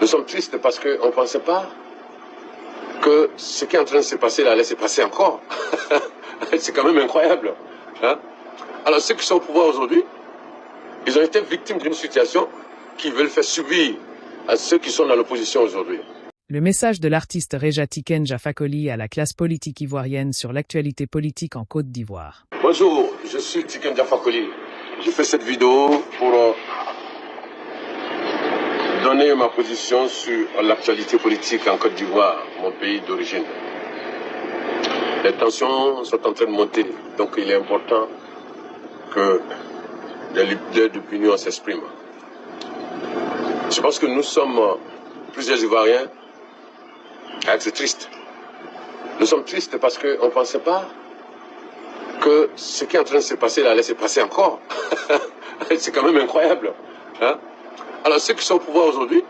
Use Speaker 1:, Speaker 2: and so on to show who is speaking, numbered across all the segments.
Speaker 1: Nous sommes tristes parce qu'on ne pensait pas que ce qui est en train de se passer là allait se passer encore. C'est quand même incroyable. Hein? Alors ceux qui sont au pouvoir aujourd'hui, ils ont été victimes d'une situation qu'ils veulent faire subir à ceux qui sont dans l'opposition aujourd'hui.
Speaker 2: Le message de l'artiste Reja Tiken Jah Fakoly à la classe politique ivoirienne sur l'actualité politique en Côte d'Ivoire.
Speaker 1: Bonjour, je suis Tiken Jah Fakoly. Je fais cette vidéo pour donner ma position sur l'actualité politique en Côte d'Ivoire, mon pays d'origine. Les tensions sont en train de monter, donc il est important que les leaders d'opinion s'expriment. Je pense que nous sommes plusieurs Ivoiriens à être tristes. Nous sommes tristes parce qu'on ne pensait pas que ce qui est en train de se passer là allait se passer encore. C'est quand même incroyable. Hein? Alors ceux qui sont au pouvoir aujourd'hui,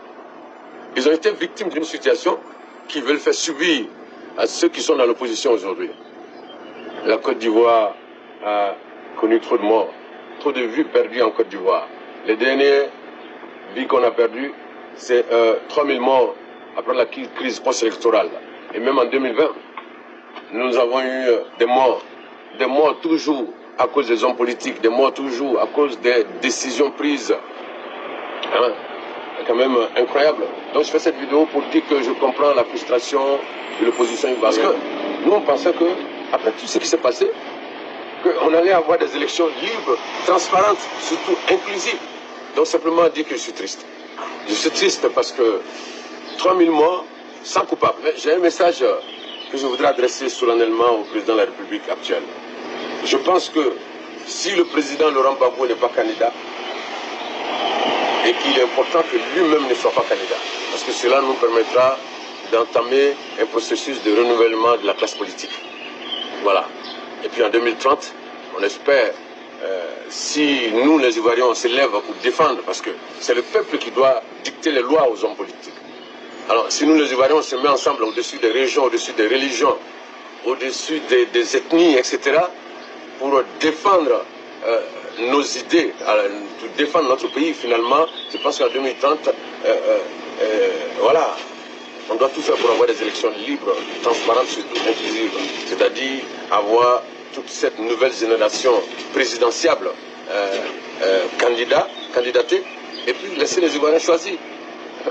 Speaker 1: ils ont été victimes d'une situation qu'ils veulent faire subir à ceux qui sont dans l'opposition aujourd'hui. La Côte d'Ivoire a connu trop de morts, trop de vies perdues en Côte d'Ivoire. Les dernières vies qu'on a perdues, c'est 3000 morts après la crise post-électorale. Et même en 2020, nous avons eu des morts toujours à cause des hommes politiques, des morts toujours à cause des décisions prises. Hein? C'est quand même incroyable. Donc je fais cette vidéo pour dire que je comprends la frustration de l'opposition ivoirienne. Parce que nous on pensait que, après tout ce qui s'est passé, qu'on allait avoir des élections libres, transparentes, surtout inclusives. Donc simplement dire que je suis triste. Je suis triste parce que 3000 morts sans coupable. J'ai un message que je voudrais adresser solennellement au président de la République actuelle. Je pense que si le président Laurent Gbagbo n'est pas candidat, et qu'il est important que lui-même ne soit pas candidat, parce que cela nous permettra d'entamer un processus de renouvellement de la classe politique. Voilà. Et puis en 2030, on espère, si nous les Ivoiriens on se lève pour défendre, parce que c'est le peuple qui doit dicter les lois aux hommes politiques. Alors si nous les Ivoiriens on se met ensemble au-dessus des régions, au-dessus des religions, au-dessus des ethnies, etc., pour défendre nos idées, pour défendre notre pays, finalement, je pense qu'en 2030, voilà, on doit tout faire pour avoir des élections libres, transparentes, surtout inclusives. C'est-à-dire avoir toute cette nouvelle génération présidentiable candidatée, et puis laisser les Ivoiriens choisir.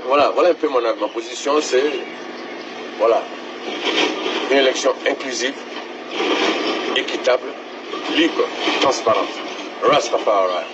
Speaker 1: Voilà un peu ma position, c'est voilà, une élection inclusive, équitable, libre, transparente. Rastafari.